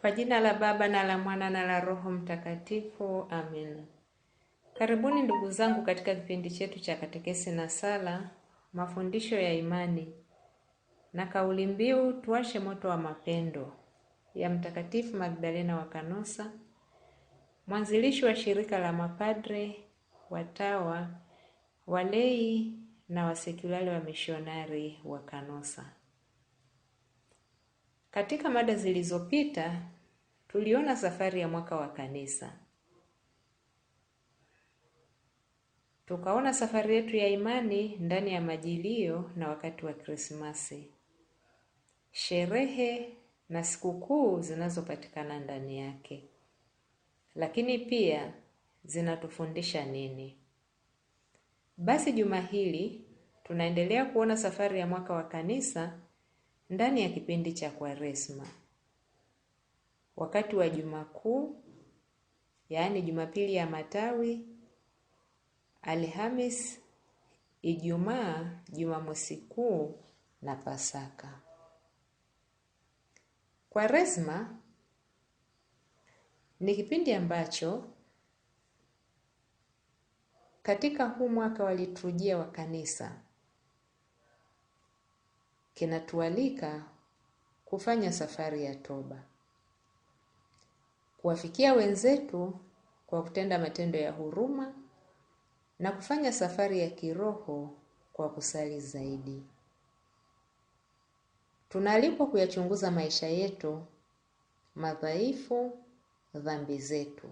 Kwa jina la Baba na la Mwana na la Roho Mtakatifu. Amen. Karibuni ndugu zangu katika kipindi chetu cha katekesi na sala, mafundisho ya imani na kauli mbiu tuwashe moto wa mapendo ya Mtakatifu Magdalena wa Kanosa, mwanzilishi wa shirika la mapadre, watawa, walei na wasekulari wa mishonari wa Kanosa. Katika mada zilizopita tuliona safari ya mwaka wa kanisa. Tukaona safari yetu ya imani ndani ya majilio na wakati wa Krismasi, sherehe na sikukuu zinazopatikana ndani yake. Lakini pia zinatufundisha nini? Basi juma hili tunaendelea kuona safari ya mwaka wa kanisa ndani ya kipindi cha Kwaresma. Wakati wa Juma Kuu, yaani Jumapili ya Matawi, Alhamis, Ijumaa, Jumamosi Kuu na Pasaka. Kwaresma ni kipindi ambacho katika huu mwaka wa liturujia wa kanisa kinatualika kufanya safari ya toba, kuwafikia wenzetu kwa kutenda matendo ya huruma na kufanya safari ya kiroho kwa kusali zaidi. Tunaalikwa kuyachunguza maisha yetu, madhaifu, dhambi zetu,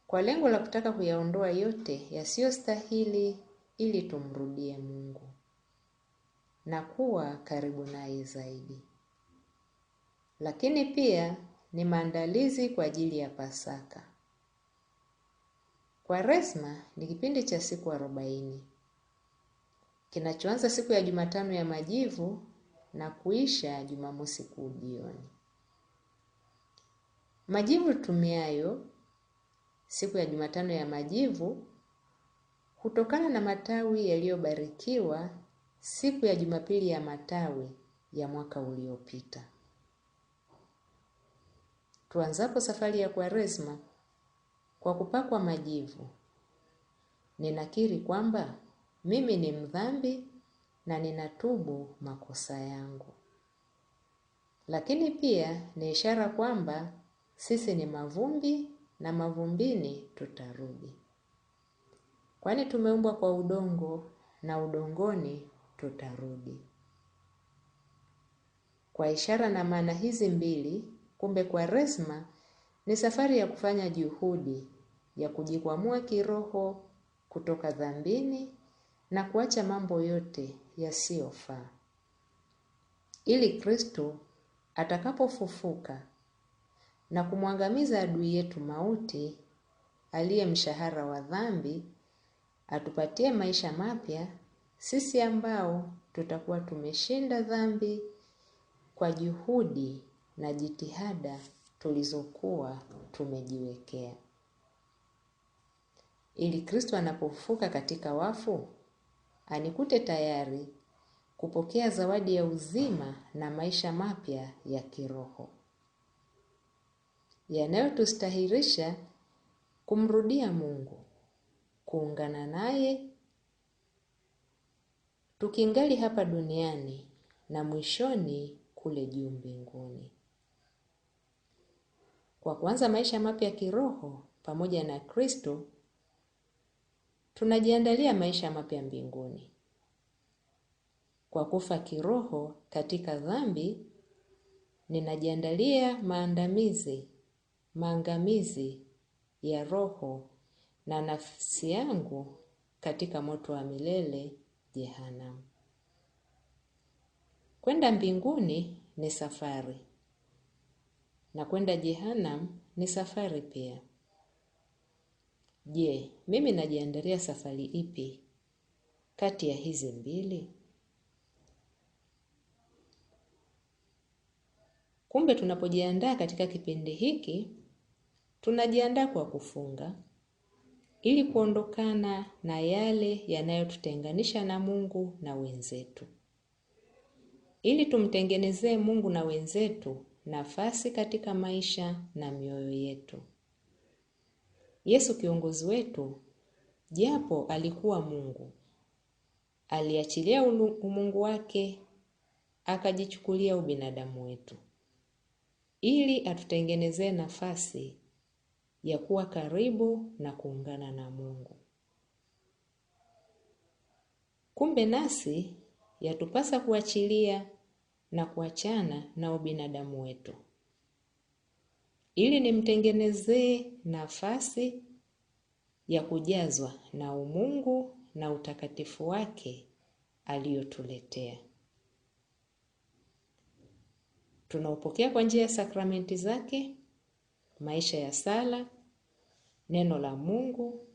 kwa lengo la kutaka kuyaondoa yote yasiyostahili ili tumrudie Mungu na kuwa karibu naye zaidi. Lakini pia ni maandalizi kwa ajili ya Pasaka. Kwaresma ni kipindi cha siku 40, kinachoanza siku ya Jumatano ya Majivu na kuisha Jumamosi Kuu jioni. Majivu tumiayo siku ya Jumatano ya Majivu hutokana na matawi yaliyobarikiwa siku ya Jumapili ya Matawi ya mwaka uliopita. Tuanzapo safari ya Kwaresma kwa kupakwa majivu, ninakiri kwamba mimi ni mdhambi na ninatubu makosa yangu. Lakini pia ni ishara kwamba sisi ni mavumbi na mavumbini tutarudi, kwani tumeumbwa kwa udongo na udongoni tutarudi. Kwa ishara na maana hizi mbili, kumbe Kwaresma ni safari ya kufanya juhudi ya kujikwamua kiroho kutoka dhambini na kuacha mambo yote yasiyofaa, ili Kristo atakapofufuka na kumwangamiza adui yetu mauti, aliye mshahara wa dhambi, atupatie maisha mapya sisi ambao tutakuwa tumeshinda dhambi kwa juhudi na jitihada tulizokuwa tumejiwekea, ili Kristo anapofufuka katika wafu anikute tayari kupokea zawadi ya uzima na maisha mapya ya kiroho yanayotustahilisha kumrudia Mungu, kuungana naye tukingali hapa duniani na mwishoni kule juu mbinguni. Kwa kuanza maisha mapya kiroho pamoja na Kristo, tunajiandalia maisha mapya mbinguni. Kwa kufa kiroho katika dhambi, ninajiandalia maangamizi ya roho na nafsi yangu katika moto wa milele Jehanamu. Kwenda mbinguni ni safari, na kwenda Jehanamu ni safari pia. Je, mimi najiandalia safari ipi kati ya hizi mbili? Kumbe tunapojiandaa katika kipindi hiki, tunajiandaa kwa kufunga ili kuondokana na yale yanayotutenganisha na Mungu na wenzetu, ili tumtengenezee Mungu na wenzetu nafasi katika maisha na mioyo yetu. Yesu kiongozi wetu, japo alikuwa Mungu, aliachilia umungu wake, akajichukulia ubinadamu wetu, ili atutengenezee nafasi ya kuwa karibu na kuungana na Mungu. Kumbe nasi yatupasa kuachilia na kuachana na ubinadamu wetu, ili nimtengenezee nafasi ya kujazwa na umungu na utakatifu wake aliyotuletea. Tunaupokea kwa njia ya sakramenti zake, maisha ya sala, neno la Mungu,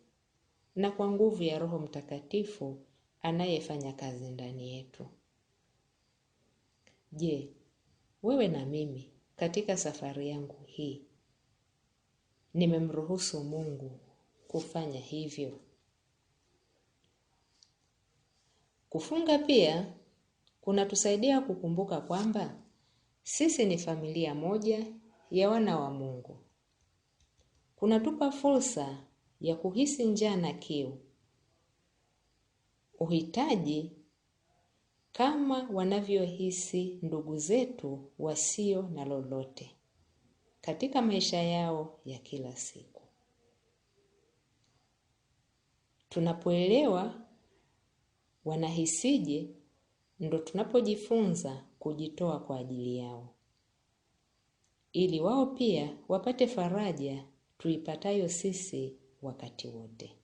na kwa nguvu ya Roho Mtakatifu anayefanya kazi ndani yetu. Je, wewe na mimi katika safari yangu hii nimemruhusu Mungu kufanya hivyo? Kufunga pia kunatusaidia kukumbuka kwamba sisi ni familia moja ya wana wa Mungu. Kunatupa fursa ya kuhisi njaa na kiu, uhitaji kama wanavyohisi ndugu zetu wasio na lolote katika maisha yao ya kila siku. Tunapoelewa wanahisije, ndo tunapojifunza kujitoa kwa ajili yao, ili wao pia wapate faraja tuipatayo sisi wakati wote.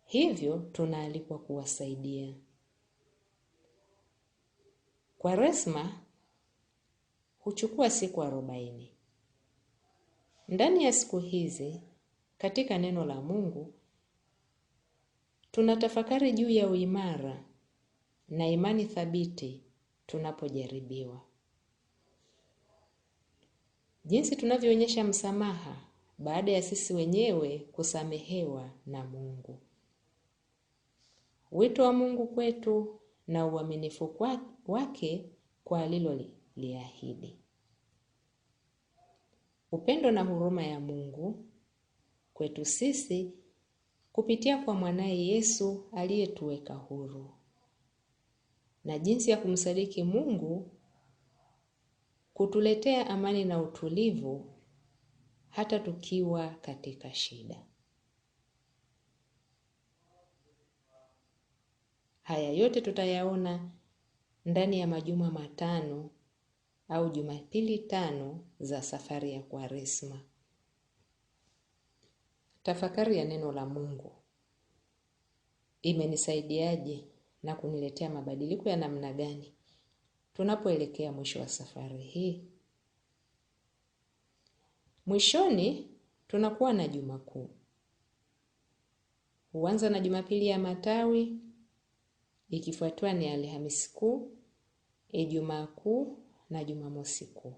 Hivyo tunaalikwa kuwasaidia. Kwaresma huchukua siku 40. Ndani ya siku hizi, katika neno la Mungu, tunatafakari juu ya uimara na imani thabiti tunapojaribiwa. Jinsi tunavyoonyesha msamaha baada ya sisi wenyewe kusamehewa na Mungu. Wito wa Mungu kwetu na uaminifu wake kwa aliloliahidi. Upendo na huruma ya Mungu kwetu sisi kupitia kwa mwanaye Yesu aliyetuweka huru. Na jinsi ya kumsadiki Mungu kutuletea amani na utulivu hata tukiwa katika shida. Haya yote tutayaona ndani ya majuma 5 au Jumapili 5 za safari ya Kwaresma. Tafakari ya neno la Mungu imenisaidiaje na kuniletea mabadiliko ya namna gani tunapoelekea mwisho wa safari hii? Mwishoni tunakuwa na Juma Kuu. Huanza na Jumapili ya Matawi, ikifuatwa ni Alhamisi Kuu, Ijumaa Kuu na Jumamosi Kuu.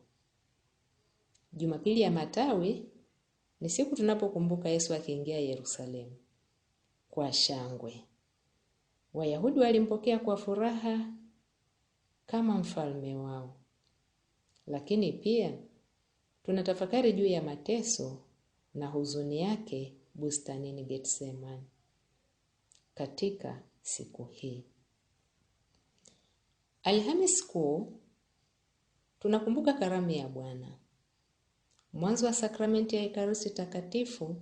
Jumapili ya Matawi ni siku tunapokumbuka Yesu akiingia Yerusalemu kwa shangwe. Wayahudi walimpokea kwa furaha kama mfalme wao. Lakini pia tunatafakari juu ya mateso na huzuni yake bustanini Getsemani katika siku hii. Alhamisi Kuu tunakumbuka karamu ya Bwana, mwanzo wa sakramenti ya Ekaristi Takatifu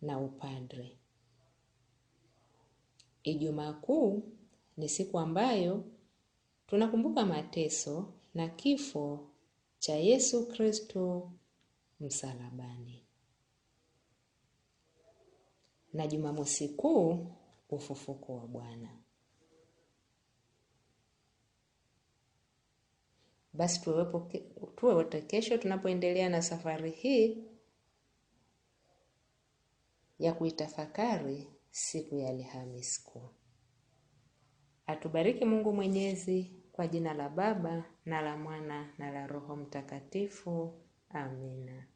na upadre. Ijumaa Kuu ni siku ambayo tunakumbuka mateso na kifo cha Yesu Kristo msalabani. Na Jumamosi Kuu ufufuko wa Bwana. Basi tuwe wote kesho tunapoendelea na safari hii ya kuitafakari siku ya Alhamisi Kuu. Atubariki Mungu Mwenyezi, kwa jina la Baba na la Mwana na la Roho Mtakatifu. Amina.